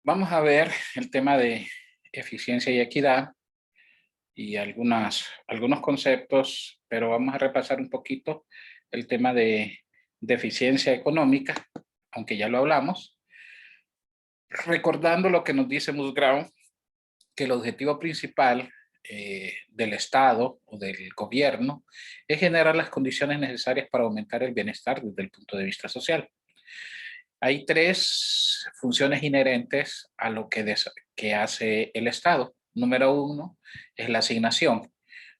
Vamos a ver el tema de eficiencia y equidad y algunos conceptos, pero vamos a repasar un poquito el tema de eficiencia económica, aunque ya lo hablamos, recordando lo que nos dice Musgrau, que el objetivo principal del Estado o del gobierno es generar las condiciones necesarias para aumentar el bienestar desde el punto de vista social. Hay tres funciones inherentes a lo que hace el Estado. Número uno es la asignación.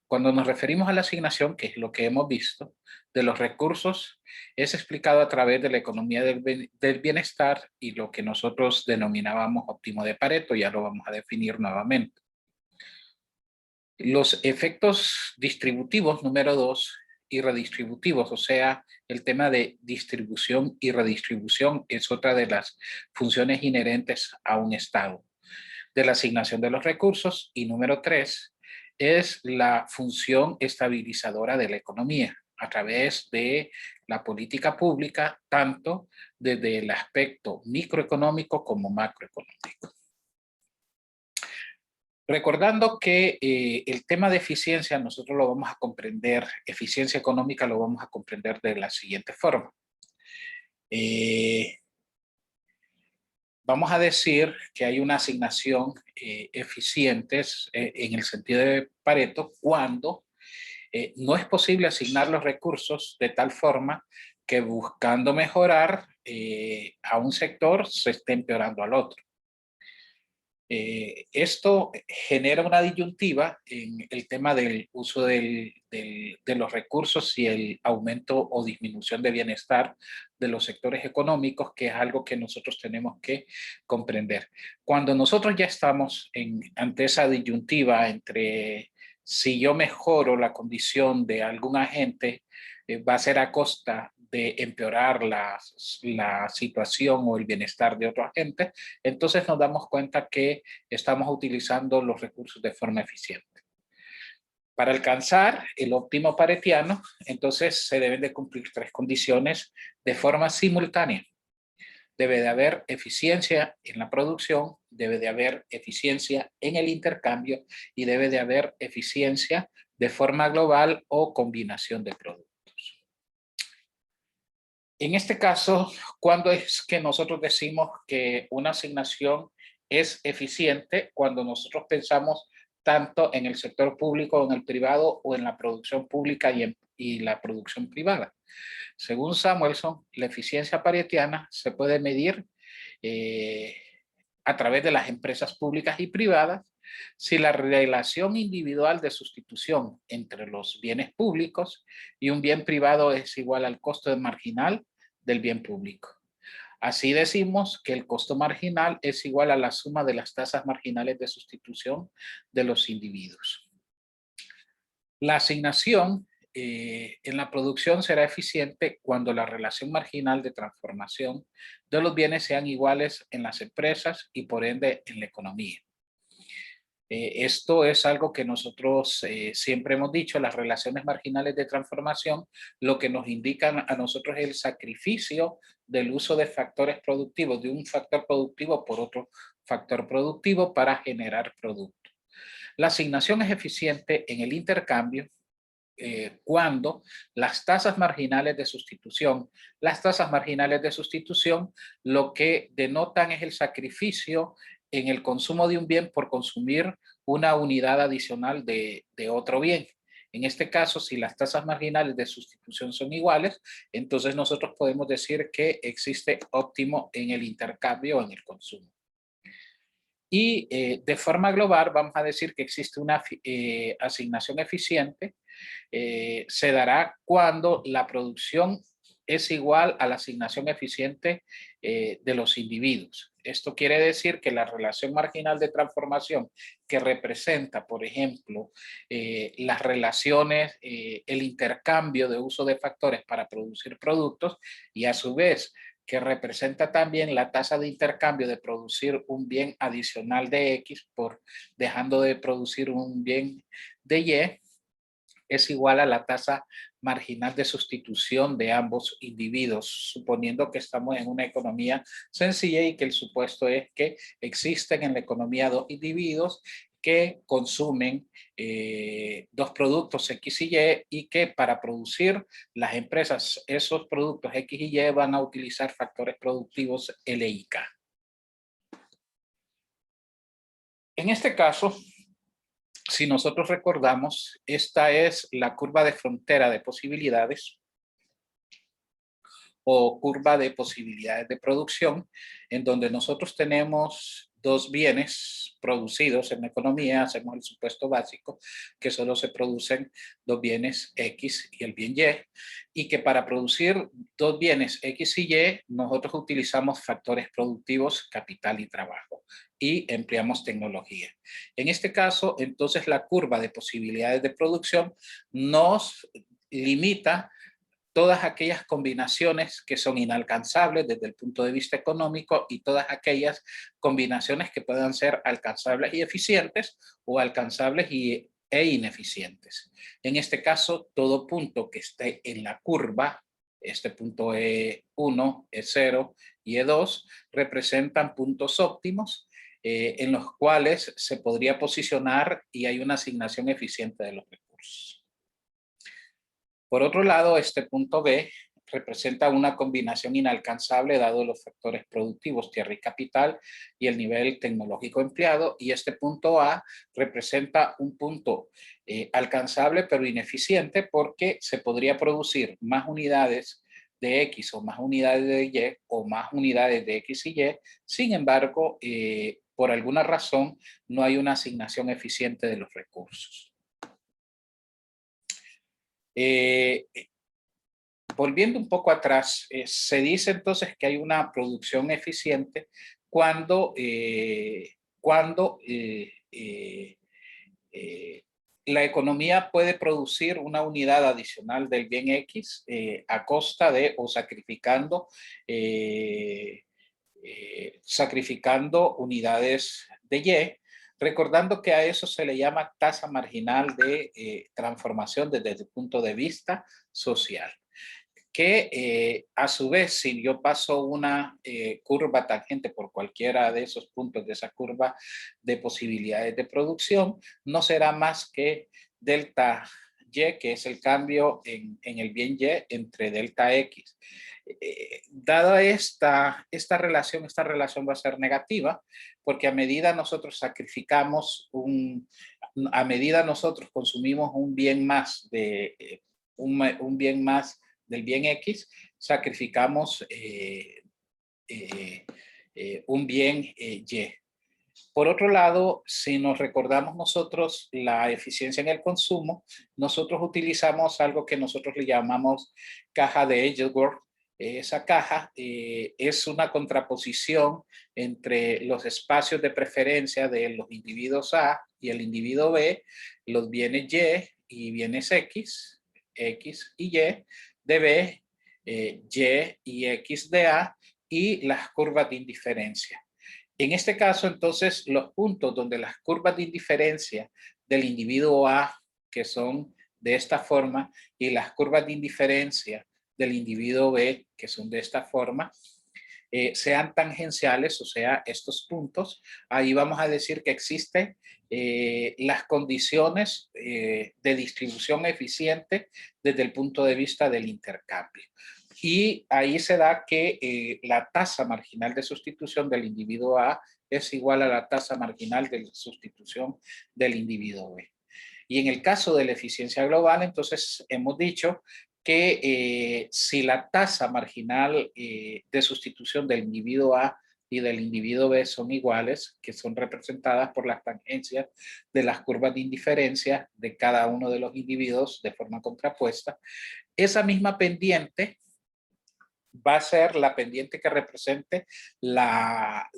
Cuando nos referimos a la asignación, que es lo que hemos visto, de los recursos, es explicado a través de la economía del bienestar y lo que nosotros denominábamos óptimo de Pareto, ya lo vamos a definir nuevamente. Los efectos distributivos, número dos, y redistributivos, o sea, el tema de distribución y redistribución es otra de las funciones inherentes a un Estado, de la asignación de los recursos. Y número tres, es la función estabilizadora de la economía a través de la política pública, tanto desde el aspecto microeconómico como macroeconómico. Recordando que el tema de eficiencia nosotros lo vamos a comprender, eficiencia económica lo vamos a comprender de la siguiente forma. Vamos a decir que hay una asignación eficiente en el sentido de Pareto cuando no es posible asignar los recursos de tal forma que buscando mejorar a un sector se esté empeorando al otro. Esto genera una disyuntiva en el tema del uso de los recursos y el aumento o disminución de bienestar de los sectores económicos, que es algo que nosotros tenemos que comprender. Cuando nosotros ya estamos ante esa disyuntiva entre si yo mejoro la condición de algún agente, va a ser a costa de empeorar la situación o el bienestar de otro agente, entonces nos damos cuenta que estamos utilizando los recursos de forma eficiente. Para alcanzar el óptimo paretiano, entonces se deben de cumplir tres condiciones de forma simultánea. Debe de haber eficiencia en la producción, debe de haber eficiencia en el intercambio y debe de haber eficiencia de forma global o combinación de productos. En este caso, ¿cuándo es que nosotros decimos que una asignación es eficiente? Cuando nosotros pensamos tanto en el sector público, en el privado o en la producción pública y la producción privada. Según Samuelson, la eficiencia paretiana se puede medir eh, a través de las empresas públicas y privadas si la relación individual de sustitución entre los bienes públicos y un bien privado es igual al costo marginal del bien público. Así decimos que el costo marginal es igual a la suma de las tasas marginales de sustitución de los individuos. La asignación en la producción será eficiente cuando la relación marginal de transformación de los bienes sean iguales en las empresas y por ende en la economía. Esto es algo que nosotros siempre hemos dicho, las relaciones marginales de transformación, lo que nos indican a nosotros es el sacrificio del uso de factores productivos, de un factor productivo por otro factor productivo para generar producto. La asignación es eficiente en el intercambio cuando las tasas marginales de sustitución, lo que denotan es el sacrificio en el consumo de un bien por consumir una unidad adicional de otro bien. En este caso, si las tasas marginales de sustitución son iguales, entonces nosotros podemos decir que existe óptimo en el intercambio o en el consumo. Y de forma global vamos a decir que existe una asignación eficiente. Se dará cuando la producción es igual a la asignación eficiente de los individuos. Esto quiere decir que la relación marginal de transformación que representa, por ejemplo, las relaciones, el intercambio de uso de factores para producir productos y a su vez que representa también la tasa de intercambio de producir un bien adicional de X por dejando de producir un bien de Y, es igual a la tasa marginal de sustitución de ambos individuos, suponiendo que estamos en una economía sencilla y que el supuesto es que existen en la economía dos individuos que consumen dos productos X y Y y que para producir las empresas esos productos X y Y van a utilizar factores productivos L y K. En este caso, si nosotros recordamos, esta es la curva de frontera de posibilidades o curva de posibilidades de producción, en donde nosotros tenemos dos bienes producidos en la economía, hacemos el supuesto básico, que solo se producen dos bienes X y el bien Y que para producir dos bienes X y Y, nosotros utilizamos factores productivos, capital y trabajo, y empleamos tecnología. En este caso, entonces, la curva de posibilidades de producción nos limita todas aquellas combinaciones que son inalcanzables desde el punto de vista económico y todas aquellas combinaciones que puedan ser alcanzables y eficientes o alcanzables e ineficientes. En este caso, todo punto que esté en la curva, este punto E1, E0 y E2, representan puntos óptimos en los cuales se podría posicionar y hay una asignación eficiente de los recursos. Por otro lado, este punto B representa una combinación inalcanzable dado los factores productivos, tierra y capital, y el nivel tecnológico empleado, y este punto A representa un punto alcanzable pero ineficiente porque se podría producir más unidades de X o más unidades de Y o más unidades de X y Y, sin embargo, por alguna razón no hay una asignación eficiente de los recursos. Volviendo un poco atrás, se dice entonces que hay una producción eficiente cuando, la economía puede producir una unidad adicional del bien X a costa de o sacrificando unidades de Y, recordando que a eso se le llama tasa marginal de transformación desde el punto de vista social. Que a su vez, si yo paso una curva tangente por cualquiera de esos puntos de esa curva de posibilidades de producción, no será más que delta Y, que es el cambio en el bien Y entre delta X. Dada esta relación va a ser negativa, porque a medida nosotros a medida nosotros consumimos un bien más un bien más del bien X, sacrificamos un bien Y. Por otro lado, si nos recordamos nosotros la eficiencia en el consumo, nosotros utilizamos algo que nosotros le llamamos caja de Edgeworth. Esa caja es una contraposición entre los espacios de preferencia de los individuos A y el individuo B, los bienes Y bienes X y Y, de B, Y y X de A, y las curvas de indiferencia. En este caso, entonces, los puntos donde las curvas de indiferencia del individuo A, que son de esta forma, y las curvas de indiferencia del individuo B, que son de esta forma, sean tangenciales, o sea, estos puntos, ahí vamos a decir que existen las condiciones de distribución eficiente desde el punto de vista del intercambio. Y ahí se da que la tasa marginal de sustitución del individuo A es igual a la tasa marginal de sustitución del individuo B. Y en el caso de la eficiencia global, entonces hemos dicho que si la tasa marginal de sustitución del individuo A y del individuo B son iguales, que son representadas por las tangencias de las curvas de indiferencia de cada uno de los individuos de forma contrapuesta, esa misma pendiente va a ser la pendiente que represente la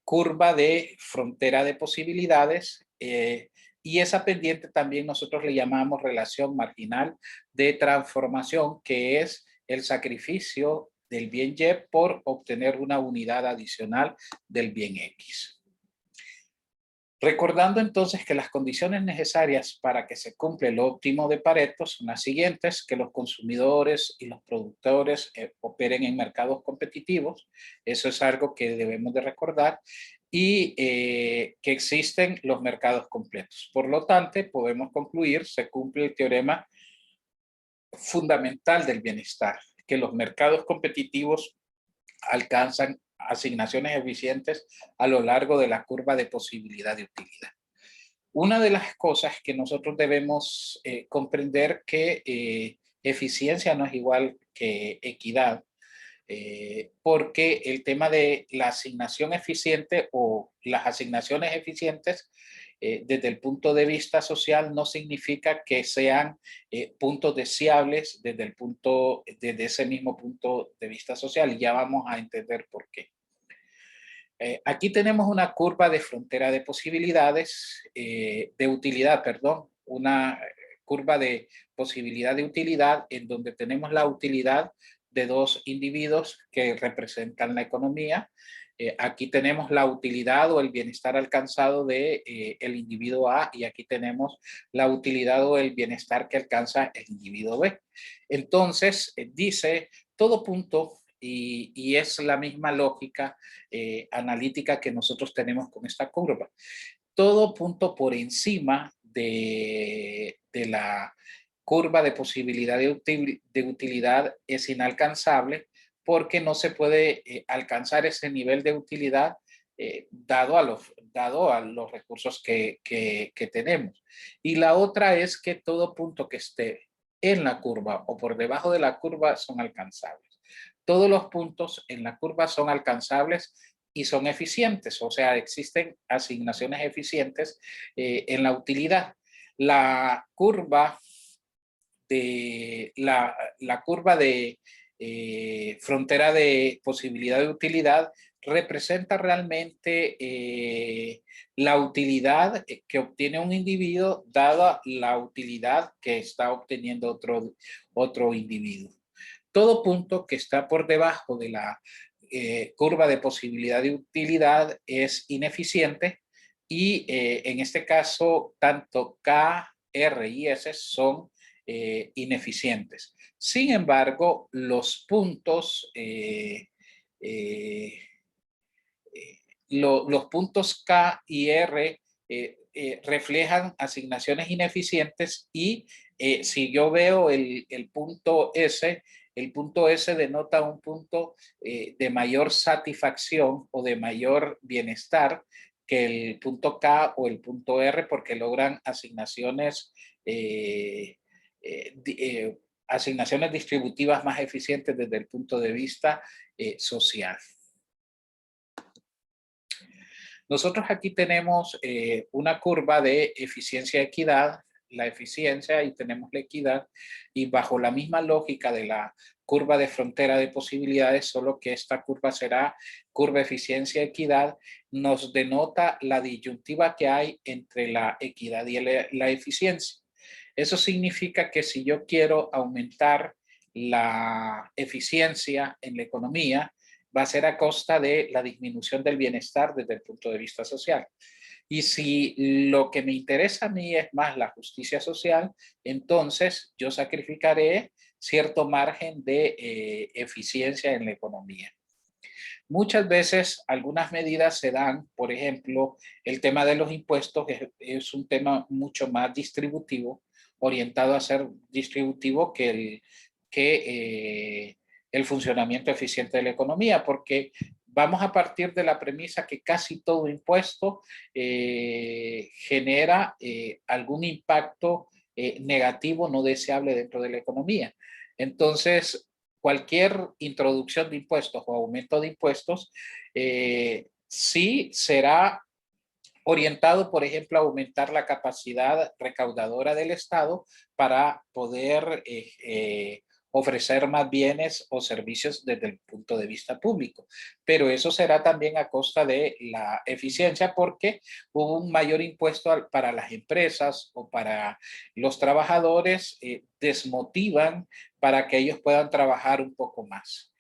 curva de frontera de posibilidades, y esa pendiente también nosotros le llamamos relación marginal de transformación, que es el sacrificio del bien Y por obtener una unidad adicional del bien X. Recordando entonces que las condiciones necesarias para que se cumpla el óptimo de Pareto son las siguientes: que los consumidores y los productores operen en mercados competitivos, eso es algo que debemos de recordar, y que existen los mercados completos. Por lo tanto, podemos concluir, se cumple el teorema fundamental del bienestar, que los mercados competitivos alcanzan asignaciones eficientes a lo largo de la curva de posibilidad de utilidad. Una de las cosas que nosotros debemos comprender que eficiencia no es igual que equidad, porque el tema de la asignación eficiente o las asignaciones eficientes desde el punto de vista social no significa que sean puntos deseables desde ese mismo punto de vista social, y ya vamos a entender por qué. Aquí tenemos una curva de frontera de posibilidades, de utilidad, perdón, una curva de posibilidad de utilidad en donde tenemos la utilidad de dos individuos que representan la economía. Aquí tenemos la utilidad o el bienestar alcanzado de el individuo A, y aquí tenemos la utilidad o el bienestar que alcanza el individuo B. Entonces, dice todo punto, y es la misma lógica analítica que nosotros tenemos con esta curva. Todo punto por encima de la curva de posibilidad de utilidad es inalcanzable, porque no se puede alcanzar ese nivel de utilidad dado a los recursos que tenemos. Y la otra es que todo punto que esté en la curva o por debajo de la curva son alcanzables. Todos los puntos en la curva son alcanzables y son eficientes, o sea, existen asignaciones eficientes en la utilidad. La curva de frontera de posibilidad de utilidad representa realmente la utilidad que obtiene un individuo dada la utilidad que está obteniendo otro individuo. Todo punto que está por debajo de la curva de posibilidad de utilidad es ineficiente, y en este caso tanto K, R y S son ineficientes. Sin embargo, los puntos los puntos K y R reflejan asignaciones ineficientes, y si yo veo el punto S denota un punto de mayor satisfacción o de mayor bienestar que el punto K o el punto R, porque logran asignaciones distributivas más eficientes desde el punto de vista social. Nosotros aquí tenemos una curva de eficiencia-equidad, la eficiencia y tenemos la equidad, y bajo la misma lógica de la curva de frontera de posibilidades, solo que esta curva será curva eficiencia-equidad, nos denota la disyuntiva que hay entre la equidad y la eficiencia. Eso significa que si yo quiero aumentar la eficiencia en la economía, va a ser a costa de la disminución del bienestar desde el punto de vista social. Y si lo que me interesa a mí es más la justicia social, entonces yo sacrificaré cierto margen de eficiencia en la economía. Muchas veces algunas medidas se dan, por ejemplo, el tema de los impuestos es un tema mucho más distributivo, orientado a ser distributivo que el funcionamiento eficiente de la economía, porque vamos a partir de la premisa que casi todo impuesto genera algún impacto negativo no deseable dentro de la economía. Entonces, cualquier introducción de impuestos o aumento de impuestos sí será orientado, por ejemplo, a aumentar la capacidad recaudadora del Estado para poder ofrecer más bienes o servicios desde el punto de vista público. Pero eso será también a costa de la eficiencia, porque hubo un mayor impuesto para las empresas o para los trabajadores, desmotivan para que ellos puedan trabajar un poco más.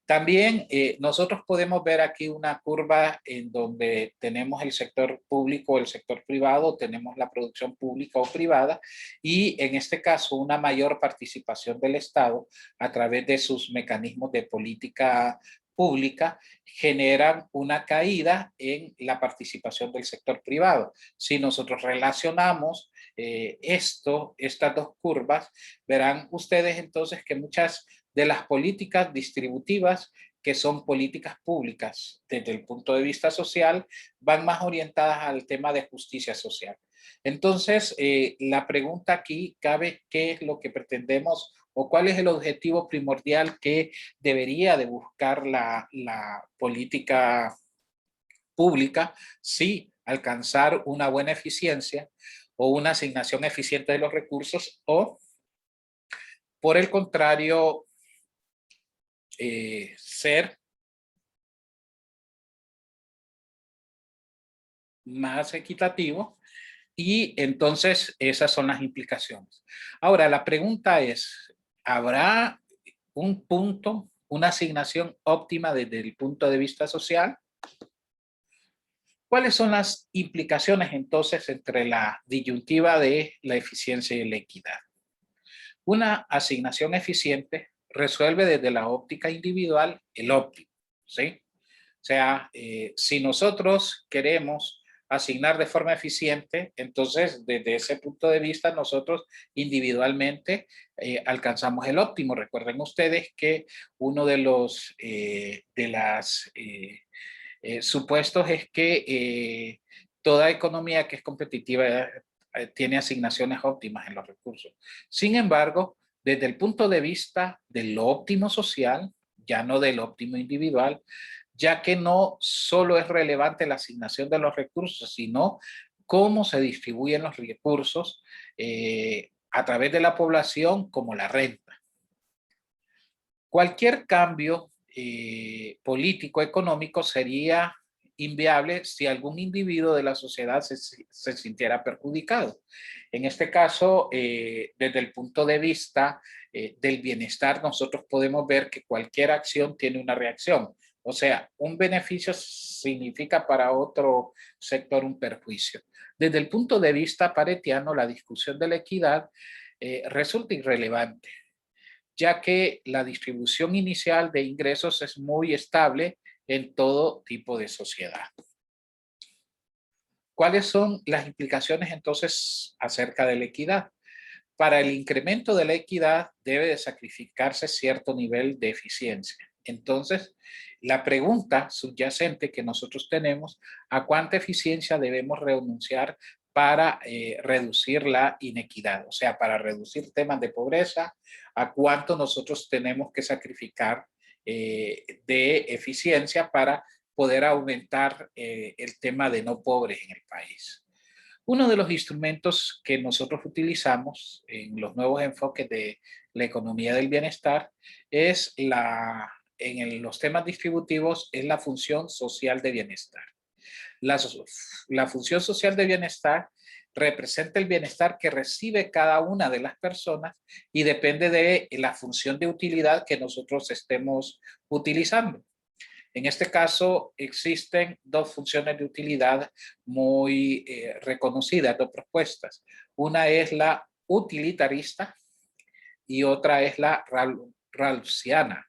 También nosotros podemos ver aquí una curva en donde tenemos el sector público o el sector privado, tenemos la producción pública o privada y en este caso una mayor participación del Estado a través de sus mecanismos de política pública generan una caída en la participación del sector privado. Si nosotros relacionamos estas dos curvas, verán ustedes entonces que muchas de las políticas distributivas que son políticas públicas desde el punto de vista social, van más orientadas al tema de justicia social. Entonces, la pregunta aquí cabe, ¿qué es lo que pretendemos o cuál es el objetivo primordial que debería de buscar la política pública? Sí, alcanzar una buena eficiencia o una asignación eficiente de los recursos o, por el contrario, ser más equitativo y entonces esas son las implicaciones. Ahora, la pregunta es, ¿habrá un punto, una asignación óptima desde el punto de vista social? ¿Cuáles son las implicaciones entonces entre la disyuntiva de la eficiencia y la equidad? Una asignación eficiente resuelve desde la óptica individual el óptimo, ¿sí? O sea, si nosotros queremos asignar de forma eficiente, entonces desde ese punto de vista nosotros individualmente alcanzamos el óptimo. Recuerden ustedes que uno de los supuestos es que toda economía que es competitiva tiene asignaciones óptimas en los recursos. Sin embargo, desde el punto de vista del óptimo social, ya no del óptimo individual, ya que no solo es relevante la asignación de los recursos, sino cómo se distribuyen los recursos a través de la población como la renta. Cualquier cambio político, económico sería inviable si algún individuo de la sociedad se sintiera perjudicado. En este caso, desde el punto de vista del bienestar, nosotros podemos ver que cualquier acción tiene una reacción. O sea, un beneficio significa para otro sector un perjuicio. Desde el punto de vista paretiano, la discusión de la equidad resulta irrelevante, ya que la distribución inicial de ingresos es muy estable en todo tipo de sociedad. ¿Cuáles son las implicaciones entonces acerca de la equidad? Para el incremento de la equidad debe de sacrificarse cierto nivel de eficiencia. Entonces, la pregunta subyacente que nosotros tenemos, ¿a cuánta eficiencia debemos renunciar para reducir la inequidad? O sea, para reducir temas de pobreza, ¿a cuánto nosotros tenemos que sacrificar de eficiencia para poder aumentar el tema de no pobres en el país? Uno de los instrumentos que nosotros utilizamos en los nuevos enfoques de la economía del bienestar es los temas distributivos, es la función social de bienestar. La función social de bienestar representa el bienestar que recibe cada una de las personas y depende de la función de utilidad que nosotros estemos utilizando. En este caso existen dos funciones de utilidad muy reconocidas, dos propuestas. Una es la utilitarista y otra es la rawlsiana,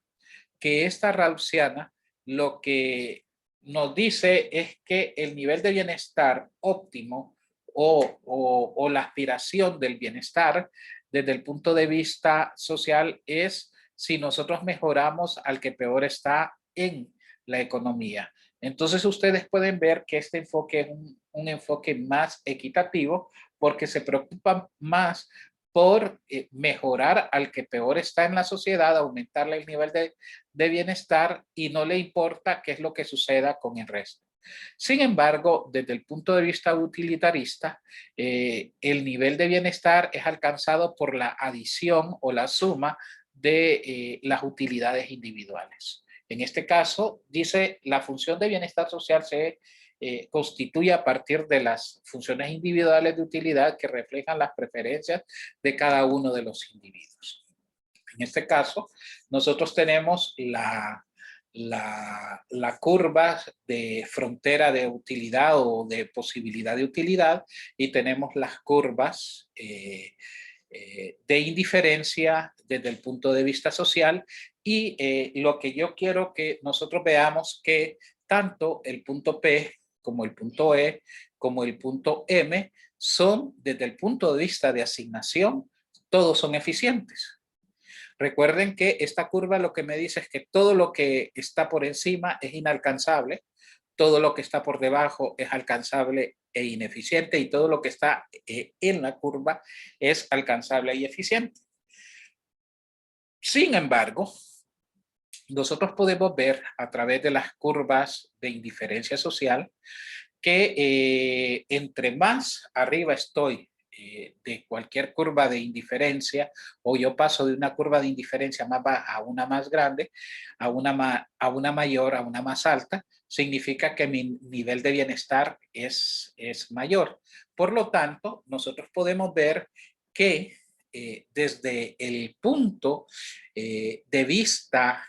que esta rawlsiana lo que nos dice es que el nivel de bienestar óptimo o la aspiración del bienestar desde el punto de vista social es si nosotros mejoramos al que peor está en la economía. Entonces ustedes pueden ver que este enfoque es un enfoque más equitativo porque se preocupa más por mejorar al que peor está en la sociedad, aumentarle el nivel de bienestar y no le importa qué es lo que suceda con el resto. Sin embargo, desde el punto de vista utilitarista, el nivel de bienestar es alcanzado por la adición o la suma de las utilidades individuales. En este caso, dice, la función de bienestar social se constituye a partir de las funciones individuales de utilidad que reflejan las preferencias de cada uno de los individuos. En este caso, nosotros tenemos la curva de frontera de utilidad o de posibilidad de utilidad, y tenemos las curvas de indiferencia desde el punto de vista social. Y lo que yo quiero que nosotros veamos, que tanto el punto P como el punto E como el punto M son, desde el punto de vista de asignación, todos son eficientes. Recuerden que esta curva lo que me dice es que todo lo que está por encima es inalcanzable, todo lo que está por debajo es alcanzable e ineficiente, y todo lo que está en la curva es alcanzable y eficiente. Sin embargo, nosotros podemos ver a través de las curvas de indiferencia social que entre más arriba estoy de cualquier curva de indiferencia, o yo paso de una curva de indiferencia más baja a una más grande, a una mayor, a una más alta, significa que mi nivel de bienestar es mayor. Por lo tanto, nosotros podemos ver que desde el punto de vista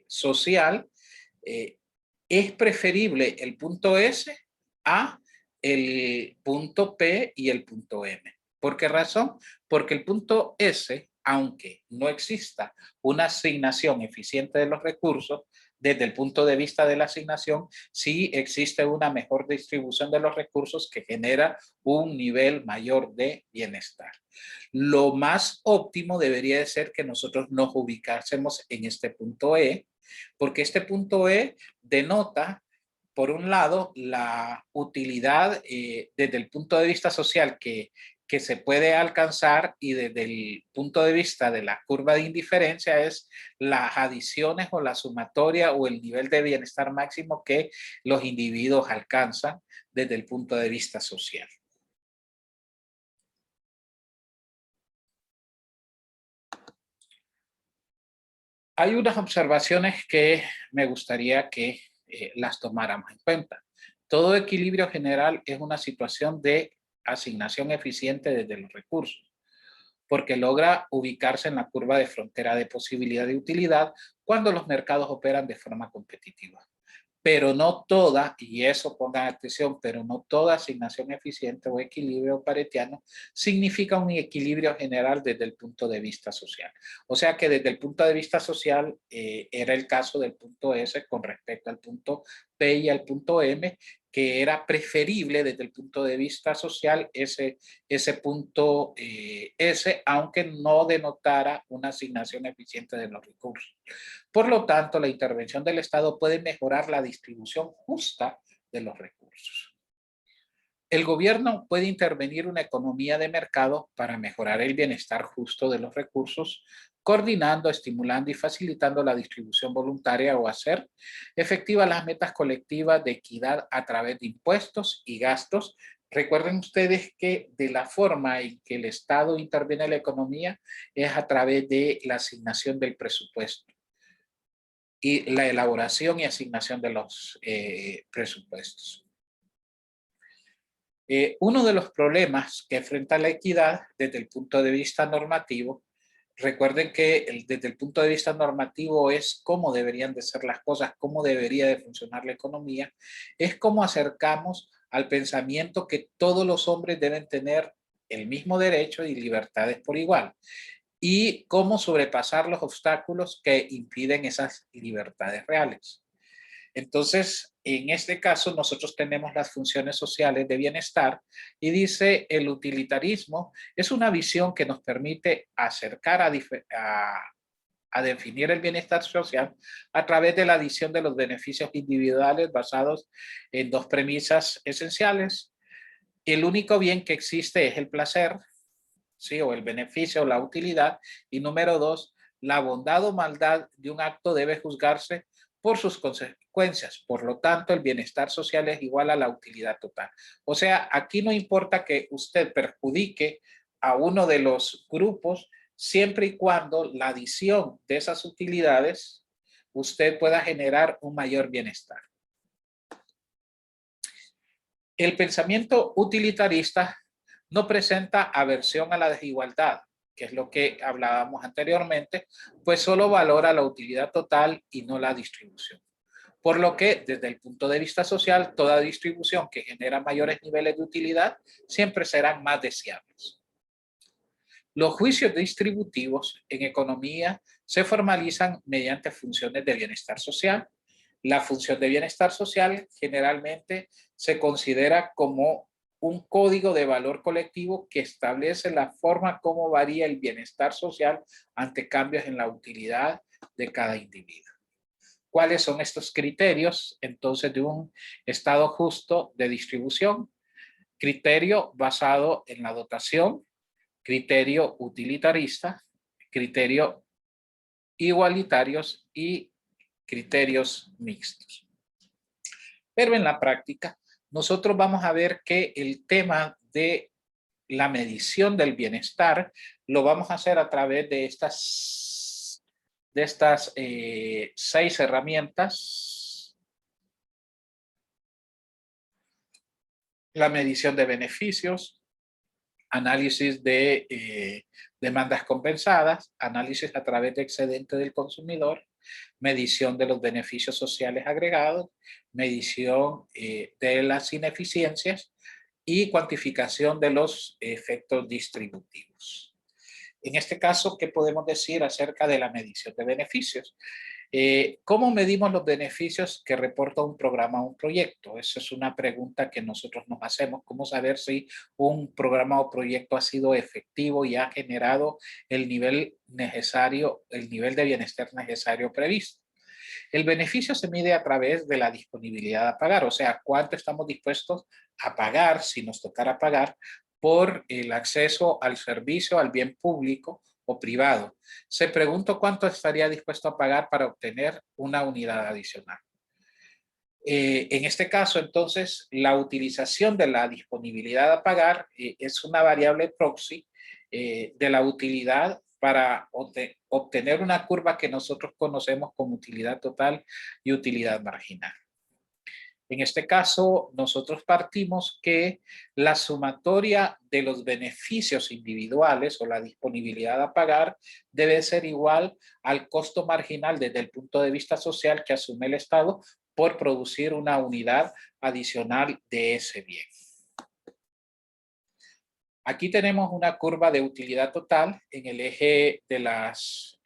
social, es preferible el punto S a el punto P y el punto M. ¿Por qué razón? Porque el punto S, aunque no exista una asignación eficiente de los recursos, desde el punto de vista de la asignación, sí existe una mejor distribución de los recursos que genera un nivel mayor de bienestar. Lo más óptimo debería de ser que nosotros nos ubicásemos en este punto E, porque este punto E denota, por un lado, la utilidad desde el punto de vista social que se puede alcanzar, y desde el punto de vista de la curva de indiferencia es las adiciones o la sumatoria o el nivel de bienestar máximo que los individuos alcanzan desde el punto de vista social. Hay unas observaciones que me gustaría que las tomáramos en cuenta. Todo equilibrio general es una situación de asignación eficiente desde los recursos, porque logra ubicarse en la curva de frontera de posibilidad de utilidad cuando los mercados operan de forma competitiva. Pero no toda, y eso pongan atención, pero no toda asignación eficiente o equilibrio paretiano significa un equilibrio general desde el punto de vista social. O sea que desde el punto de vista social era el caso del punto S con respecto al punto P y al punto M, que era preferible desde el punto de vista social ese punto S, aunque no denotara una asignación eficiente de los recursos. Por lo tanto, la intervención del Estado puede mejorar la distribución justa de los recursos. El gobierno puede intervenir una economía de mercado para mejorar el bienestar justo de los recursos, coordinando, estimulando y facilitando la distribución voluntaria, o hacer efectivas las metas colectivas de equidad a través de impuestos y gastos. Recuerden ustedes que de la forma en que el Estado interviene en la economía es a través de la asignación del presupuesto y la elaboración y asignación de los presupuestos. Uno de los problemas que enfrenta la equidad desde el punto de vista normativo, recuerden que desde el punto de vista normativo es cómo deberían de ser las cosas, cómo debería de funcionar la economía, es cómo acercamos al pensamiento que todos los hombres deben tener el mismo derecho y libertades por igual, y cómo sobrepasar los obstáculos que impiden esas libertades reales. Entonces, en este caso, nosotros tenemos las funciones sociales de bienestar, y dice: el utilitarismo es una visión que nos permite acercar a definir el bienestar social a través de la adición de los beneficios individuales basados en dos premisas esenciales. El único bien que existe es el placer, ¿sí? O el beneficio o la utilidad. Y número dos, la bondad o maldad de un acto debe juzgarse por sus consecuencias. Por lo tanto, el bienestar social es igual a la utilidad total. O sea, aquí no importa que usted perjudique a uno de los grupos, siempre y cuando la adición de esas utilidades usted pueda generar un mayor bienestar. El pensamiento utilitarista no presenta aversión a la desigualdad, que es lo que hablábamos anteriormente, pues solo valora la utilidad total y no la distribución. Por lo que, desde el punto de vista social, toda distribución que genera mayores niveles de utilidad siempre serán más deseables. Los juicios distributivos en economía se formalizan mediante funciones de bienestar social. La función de bienestar social generalmente se considera como un código de valor colectivo que establece la forma como varía el bienestar social ante cambios en la utilidad de cada individuo. ¿Cuáles son estos criterios entonces de un estado justo de distribución? Criterio basado en la dotación, criterio utilitarista, criterio igualitarios y criterios mixtos. Pero en la práctica, nosotros vamos a ver que el tema de la medición del bienestar lo vamos a hacer a través de estas 6 herramientas. La medición de beneficios, análisis de demandas compensadas, análisis a través de excedente del consumidor, medición de los beneficios sociales agregados, medición de las ineficiencias y cuantificación de los efectos distributivos. En este caso, ¿qué podemos decir acerca de la medición de beneficios? ¿Cómo medimos los beneficios que reporta un programa o un proyecto? Esa es una pregunta que nosotros nos hacemos. ¿Cómo saber si un programa o proyecto ha sido efectivo y ha generado el nivel necesario, el nivel de bienestar necesario previsto? El beneficio se mide a través de la disponibilidad a pagar, o sea, cuánto estamos dispuestos a pagar, si nos tocara pagar, por el acceso al servicio, al bien público o privado. Se preguntó cuánto estaría dispuesto a pagar para obtener una unidad adicional. En este caso, entonces, la utilización de la disponibilidad a pagar es una variable proxy de la utilidad para obtener una curva que nosotros conocemos como utilidad total y utilidad marginal. En este caso, nosotros partimos que la sumatoria de los beneficios individuales o la disponibilidad a pagar debe ser igual al costo marginal desde el punto de vista social que asume el Estado por producir una unidad adicional de ese bien. Aquí tenemos una curva de utilidad total. En el eje de las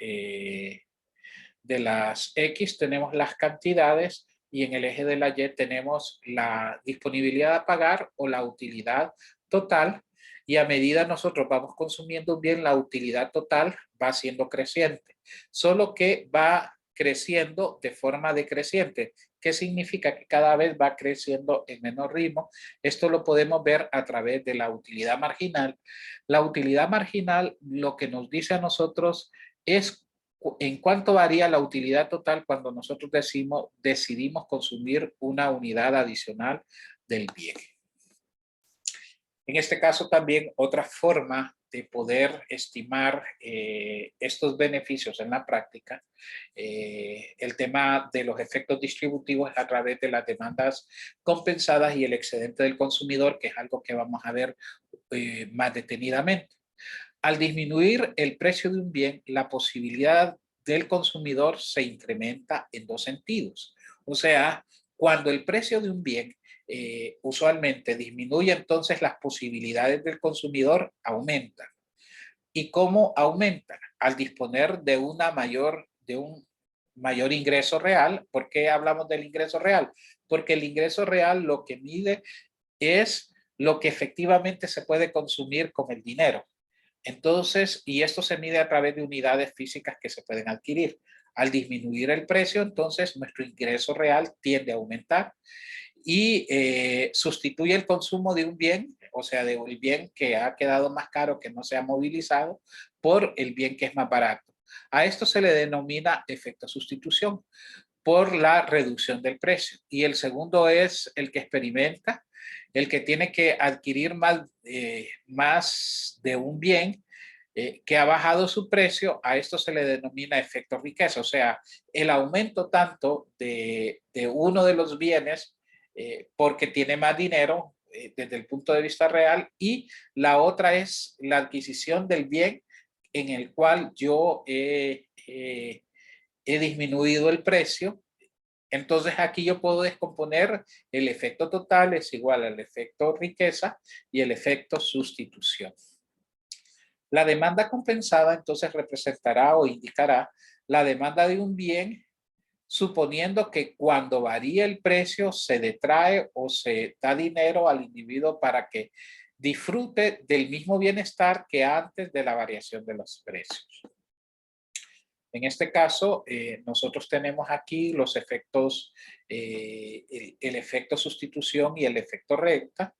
X tenemos las cantidades y en el eje de la Y tenemos la disponibilidad a pagar o la utilidad total, y a medida nosotros vamos consumiendo un bien, la utilidad total va siendo creciente, solo que va creciendo de forma decreciente. ¿Qué significa? Que cada vez va creciendo en menor ritmo. Esto lo podemos ver a través de la utilidad marginal. La utilidad marginal lo que nos dice a nosotros es en cuánto varía la utilidad total cuando nosotros decidimos consumir una unidad adicional del bien. En este caso también otra forma de poder estimar estos beneficios en la práctica, el tema de los efectos distributivos a través de las demandas compensadas y el excedente del consumidor, que es algo que vamos a ver más detenidamente. Al disminuir el precio de un bien, la posibilidad del consumidor se incrementa en 2 sentidos. O sea, cuando el precio de un bien usualmente disminuye, entonces las posibilidades del consumidor aumentan. ¿Y cómo aumentan? Al disponer de un mayor ingreso real. ¿Por qué hablamos del ingreso real? Porque el ingreso real lo que mide es lo que efectivamente se puede consumir con el dinero. Entonces, y esto se mide a través de unidades físicas que se pueden adquirir. Al disminuir el precio, entonces nuestro ingreso real tiende a aumentar y sustituye el consumo de un bien, o sea, de un bien que ha quedado más caro, que no se ha movilizado, por el bien que es más barato. A esto se le denomina efecto sustitución por la reducción del precio. Y el segundo es el que experimenta, el que tiene que adquirir más de un bien que ha bajado su precio. A esto se le denomina efecto riqueza, o sea, el aumento tanto de uno de los bienes porque tiene más dinero desde el punto de vista real, y la otra es la adquisición del bien en el cual yo he disminuido el precio. Entonces aquí yo puedo descomponer el efecto total es igual al efecto riqueza y el efecto sustitución. La demanda compensada entonces representará o indicará la demanda de un bien, suponiendo que cuando varía el precio se detrae o se da dinero al individuo para que disfrute del mismo bienestar que antes de la variación de los precios. En este caso, nosotros tenemos aquí los efectos, el efecto sustitución y el efecto recta.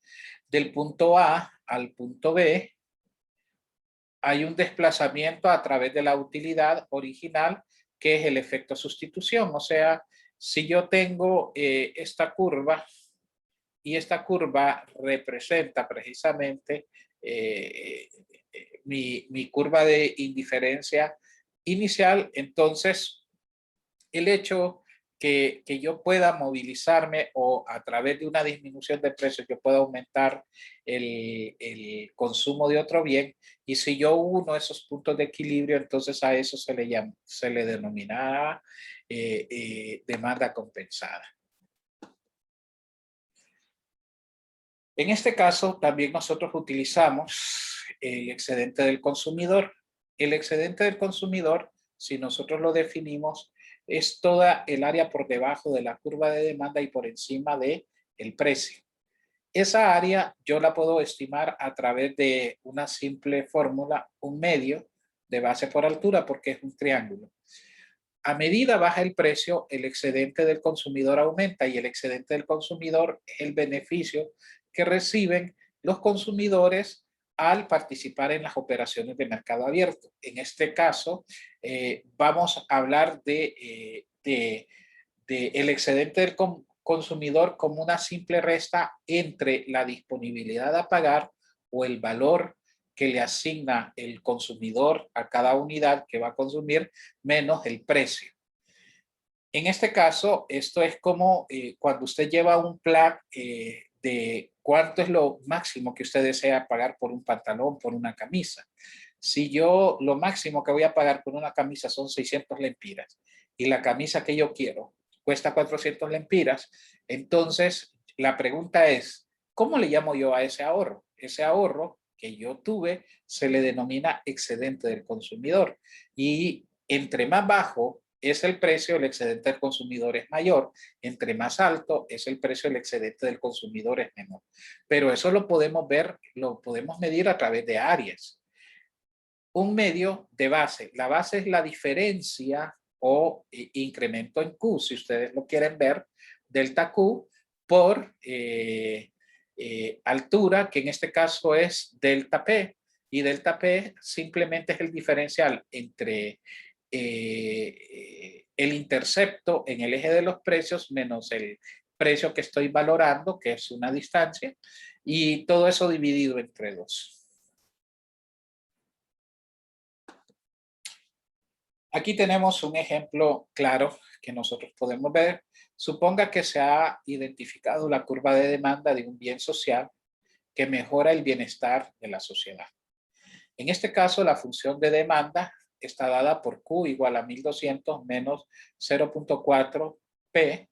Del punto A al punto B hay un desplazamiento a través de la utilidad original, que es el efecto sustitución. O sea, si yo tengo esta curva y esta curva representa precisamente mi curva de indiferencia inicial, entonces el hecho que yo pueda movilizarme o a través de una disminución de precios yo pueda aumentar el consumo de otro bien, y si yo uno esos puntos de equilibrio, entonces a eso se le denomina demanda compensada. En este caso también nosotros utilizamos el excedente del consumidor. El excedente del consumidor, si nosotros lo definimos, es toda el área por debajo de la curva de demanda y por encima de el precio. Esa área yo la puedo estimar a través de una simple fórmula, un medio de base por altura, porque es un triángulo. A medida baja el precio, el excedente del consumidor aumenta, y el excedente del consumidor es el beneficio que reciben los consumidores al participar en las operaciones de mercado abierto. En este caso, vamos a hablar de el excedente del consumidor como una simple resta entre la disponibilidad a pagar o el valor que le asigna el consumidor a cada unidad que va a consumir menos el precio. En este caso, esto es como cuando usted lleva un plan de cuánto es lo máximo que usted desea pagar por un pantalón, por una camisa. Si yo lo máximo que voy a pagar por una camisa son 600 lempiras y la camisa que yo quiero cuesta 400 lempiras, entonces la pregunta es, ¿cómo le llamo yo a ese ahorro? Ese ahorro que yo tuve se le denomina excedente del consumidor, y entre más bajo es el precio, el excedente del consumidor es mayor. Entre más alto es el precio, el excedente del consumidor es menor. Pero eso lo podemos ver, lo podemos medir a través de áreas. Un medio de base. La base es la diferencia o incremento en Q, si ustedes lo quieren ver, delta Q por altura, que en este caso es delta P. Y delta P simplemente es el diferencial entre el intercepto en el eje de los precios menos el precio que estoy valorando, que es una distancia, y todo eso dividido entre 2. Aquí tenemos un ejemplo claro que nosotros podemos ver. Suponga que se ha identificado la curva de demanda de un bien social que mejora el bienestar de la sociedad. En este caso, la función de demanda está dada por Q igual a 1200 menos 0.4 P,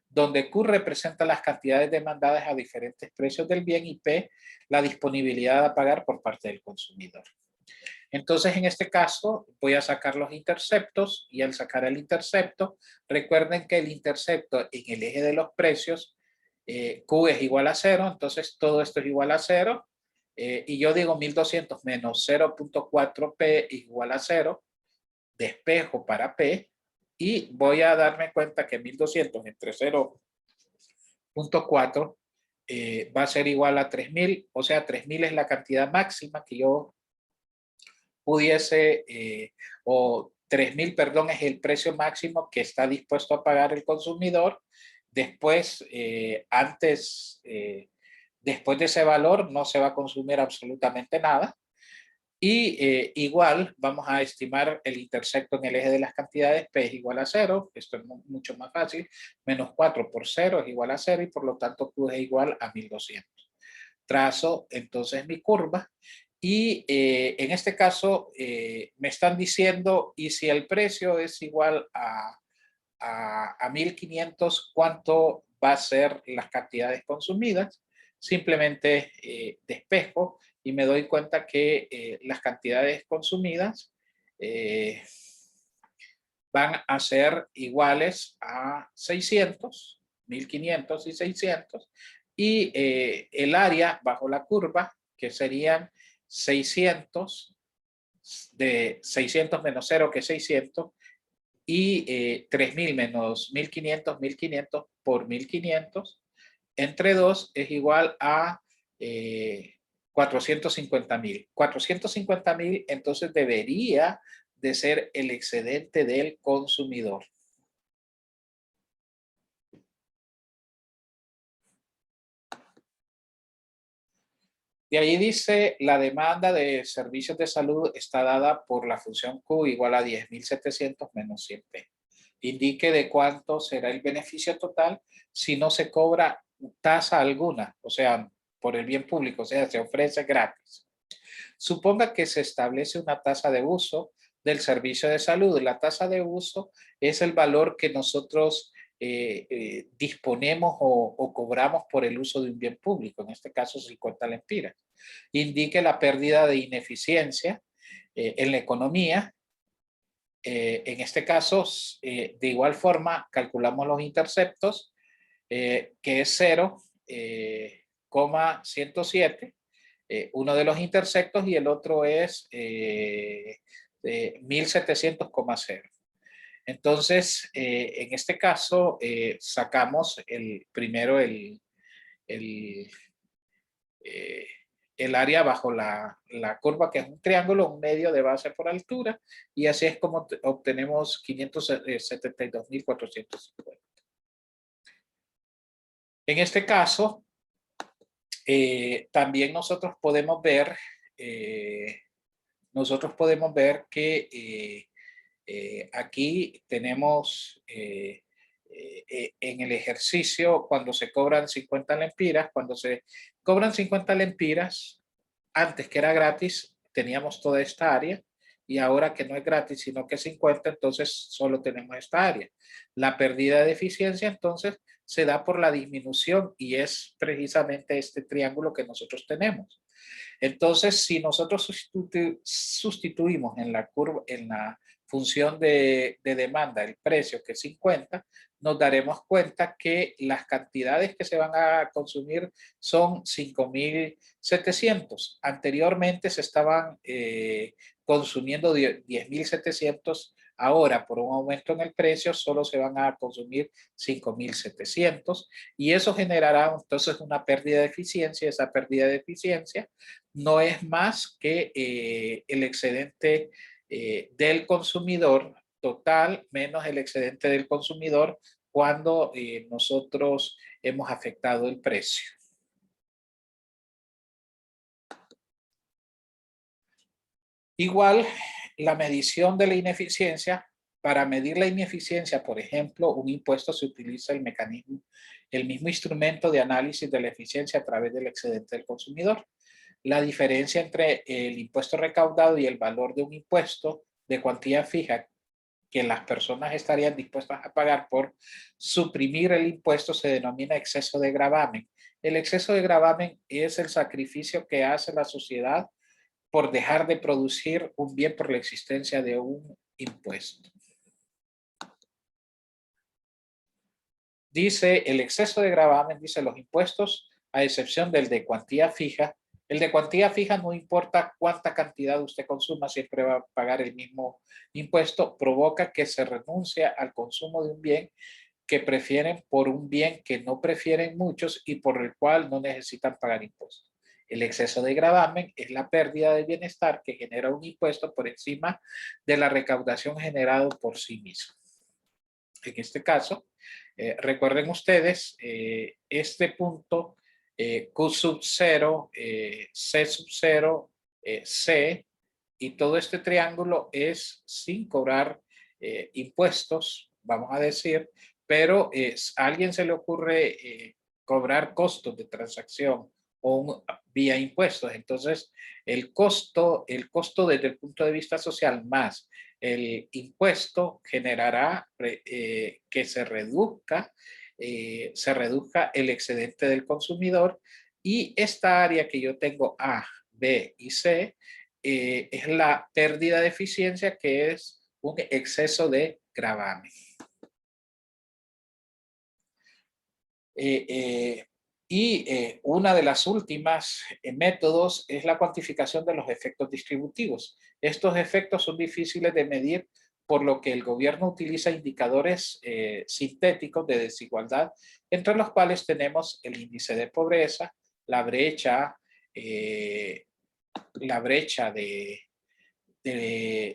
donde Q representa las cantidades demandadas a diferentes precios del bien y P la disponibilidad a pagar por parte del consumidor. Entonces, en este caso, voy a sacar los interceptos, y al sacar el intercepto, recuerden que el intercepto en el eje de los precios, Q es igual a 0, entonces todo esto es igual a 0, y yo digo 1200 menos 0.4P igual a 0, despejo para P, y voy a darme cuenta que 1200 entre 0.4 va a ser igual a 3000, o sea, 3000 es la cantidad máxima que yo pudiese, o 3.000, perdón, es el precio máximo que está dispuesto a pagar el consumidor. Después, después de ese valor no se va a consumir absolutamente nada. Y igual vamos a estimar el intercepto en el eje de las cantidades. P es igual a 0, esto es mucho más fácil, menos 4 por 0 es igual a 0, y por lo tanto Q es igual a 1200. Trazo entonces mi curva, Y en este caso me están diciendo, y si el precio es igual a 1.500, ¿cuánto va a ser las cantidades consumidas? Simplemente despejo y me doy cuenta que las cantidades consumidas van a ser iguales a 600, 1.500 y 600, y el área bajo la curva, que serían 600, de 600 menos 0, que es 600, y 3.000 menos 1.500, 1.500 por 1.500, entre 2 es igual a 450.000. 450.000 entonces debería de ser el excedente del consumidor. De ahí dice, la demanda de servicios de salud está dada por la función Q igual a 10.700 menos 100P. Indique de cuánto será el beneficio total si no se cobra tasa alguna, o sea, por el bien público, o sea, se ofrece gratis. Suponga que se establece una tasa de uso del servicio de salud. La tasa de uso es el valor que nosotros disponemos o cobramos por el uso de un bien público, en este caso 50 lempiras. Indique la pérdida de ineficiencia en la economía. En este caso, de igual forma, calculamos los interceptos, que es 0,107, uno de los intersectos, y el otro es 1.700,0. Entonces, en este caso, sacamos primero el, eh, el área bajo la curva, que es un triángulo, un medio de base por altura, y así es como obtenemos 572.450. En este caso, también nosotros podemos ver que aquí tenemos en el ejercicio, cuando se cobran 50 lempiras, cuando se cobran 50 lempiras, antes que era gratis, teníamos toda esta área, y ahora que no es gratis, sino que es 50, entonces solo tenemos esta área. La pérdida de eficiencia, entonces, se da por la disminución, y es precisamente este triángulo que nosotros tenemos. Entonces, si nosotros sustituimos en la curva, en la función de demanda, el precio, que es 50, nos daremos cuenta que las cantidades que se van a consumir son 5.700. Anteriormente se estaban consumiendo 10.700. Ahora, por un aumento en el precio, solo se van a consumir 5.700, y eso generará entonces una pérdida de eficiencia. Esa pérdida de eficiencia no es más que el excedente del consumidor total menos el excedente del consumidor cuando nosotros hemos afectado el precio. Igual, la medición de la ineficiencia. Para medir la ineficiencia, por ejemplo, un impuesto, se utiliza el mismo instrumento de análisis de la eficiencia a través del excedente del consumidor. La diferencia entre el impuesto recaudado y el valor de un impuesto de cuantía fija que las personas estarían dispuestas a pagar por suprimir el impuesto se denomina exceso de gravamen. El exceso de gravamen es el sacrificio que hace la sociedad por dejar de producir un bien por la existencia de un impuesto. Dice el exceso de gravamen, dice los impuestos, a excepción del de cuantía fija. El de cuantía fija no importa cuánta cantidad usted consuma, siempre va a pagar el mismo impuesto, provoca que se renuncie al consumo de un bien que prefieren por un bien que no prefieren muchos y por el cual no necesitan pagar impuestos. El exceso de gravamen es la pérdida de bienestar que genera un impuesto por encima de la recaudación generada por sí mismo. En este caso, recuerden ustedes, este punto Q sub 0, C sub 0, C, y todo este triángulo es sin cobrar impuestos, vamos a decir, pero a alguien se le ocurre cobrar costos de transacción vía impuestos. Entonces, el costo desde el punto de vista social más el impuesto generará que se reduzca el excedente del consumidor, y esta área que yo tengo A, B y C es la pérdida de eficiencia, que es un exceso de gravamen. Una de las últimas métodos es la cuantificación de los efectos distributivos. Estos efectos son difíciles de medir, por lo que el gobierno utiliza indicadores sintéticos de desigualdad, entre los cuales tenemos el índice de pobreza, la brecha de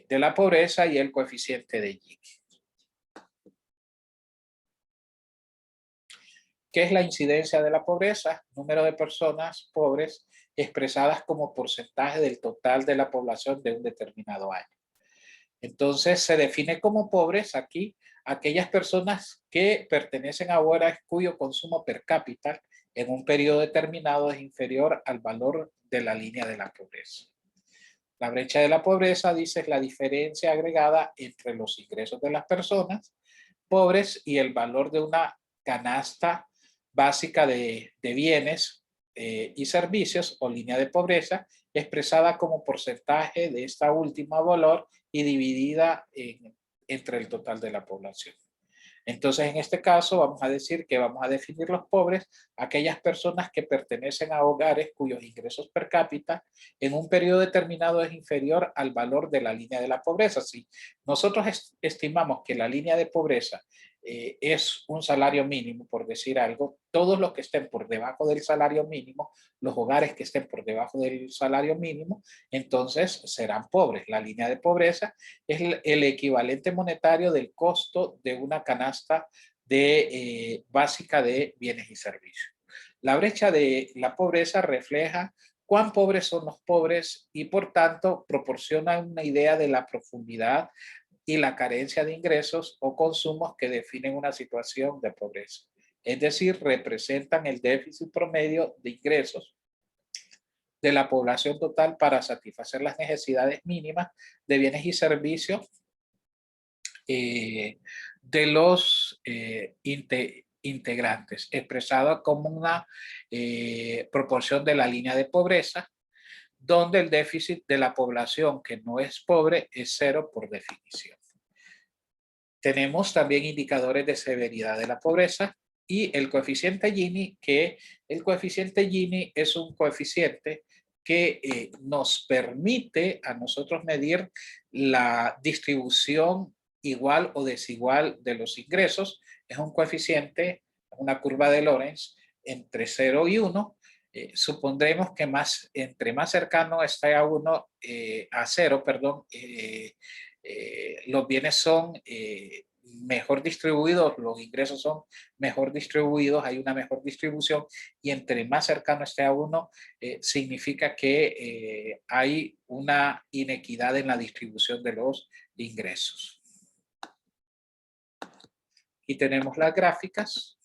la pobreza y el coeficiente de Gini. ¿Qué es la incidencia de la pobreza? Número de personas pobres expresadas como porcentaje del total de la población de un determinado año. Entonces se define como pobres aquí aquellas personas que pertenecen a hogares cuyo consumo per cápita en un periodo determinado es inferior al valor de la línea de la pobreza. La brecha de la pobreza, dice, es la diferencia agregada entre los ingresos de las personas pobres y el valor de una canasta básica de bienes y servicios, o línea de pobreza, expresada como porcentaje de esta última valor y dividida entre el total de la población. Entonces, en este caso, vamos a decir que vamos a definir los pobres, aquellas personas que pertenecen a hogares cuyos ingresos per cápita en un periodo determinado es inferior al valor de la línea de la pobreza. Si nosotros estimamos que la línea de pobreza es un salario mínimo, por decir algo, todos los que estén por debajo del salario mínimo, los hogares que estén por debajo del salario mínimo, entonces serán pobres. La línea de pobreza es el equivalente monetario del costo de una canasta básica de bienes y servicios. La brecha de la pobreza refleja cuán pobres son los pobres y, por tanto, proporciona una idea de la profundidad y la carencia de ingresos o consumos que definen una situación de pobreza. Es decir, representan el déficit promedio de ingresos de la población total para satisfacer las necesidades mínimas de bienes y servicios de los integrantes, expresado como una proporción de la línea de pobreza, donde el déficit de la población que no es pobre es cero por definición. Tenemos también indicadores de severidad de la pobreza y el coeficiente Gini, que el coeficiente Gini es un coeficiente que nos permite a nosotros medir la distribución igual o desigual de los ingresos. Es un coeficiente, una curva de Lorenz entre 0 y 1. Supondremos que entre más cercano está a 0, perdón, los bienes son mejor distribuidos, los ingresos son mejor distribuidos, hay una mejor distribución, y entre más cercano esté a 1, significa que hay una inequidad en la distribución de los ingresos. Y tenemos las gráficas.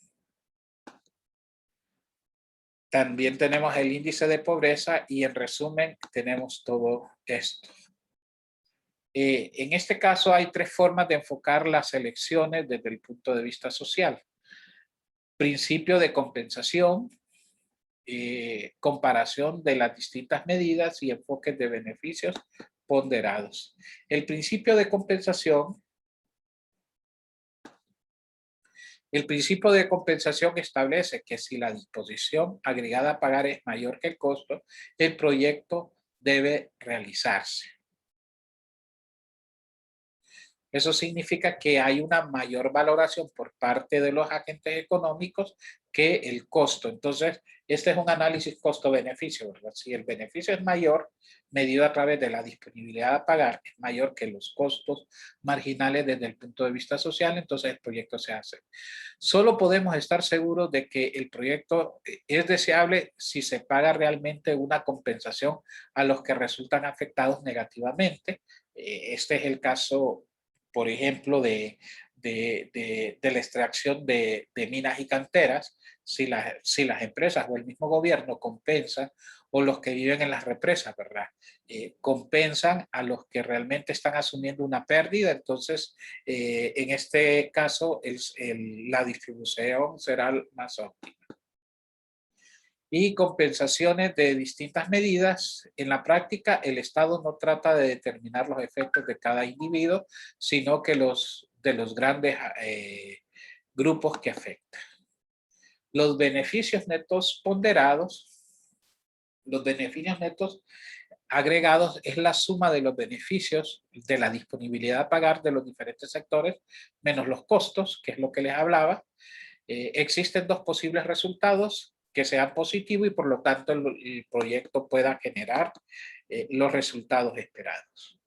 También tenemos el índice de pobreza y, en resumen, tenemos todo esto. En este caso hay tres formas de enfocar las elecciones desde el punto de vista social. Principio de compensación, comparación de las distintas medidas y enfoques de beneficios ponderados. El principio de compensación establece que si la disposición agregada a pagar es mayor que el costo, el proyecto debe realizarse. Eso significa que hay una mayor valoración por parte de los agentes económicos que el costo. Entonces, este es un análisis costo-beneficio, ¿verdad? Si el beneficio es mayor, medido a través de la disponibilidad a pagar, es mayor que los costos marginales desde el punto de vista social, entonces el proyecto se hace. Solo podemos estar seguros de que el proyecto es deseable si se paga realmente una compensación a los que resultan afectados negativamente. Este es el caso, por ejemplo, de de la extracción de minas y canteras, si las empresas o el mismo gobierno compensan, o los que viven en las represas, ¿verdad? Compensan a los que realmente están asumiendo una pérdida. Entonces, en este caso, la distribución será más óptima. Y compensaciones de distintas medidas. En la práctica, el Estado no trata de determinar los efectos de cada individuo, sino que de los grandes grupos que afectan. Los beneficios netos ponderados. Los beneficios netos agregados es la suma de los beneficios de la disponibilidad a pagar de los diferentes sectores, menos los costos, que es lo que les hablaba. Existen dos posibles resultados que sean positivos y por lo tanto el proyecto pueda generar los resultados esperados.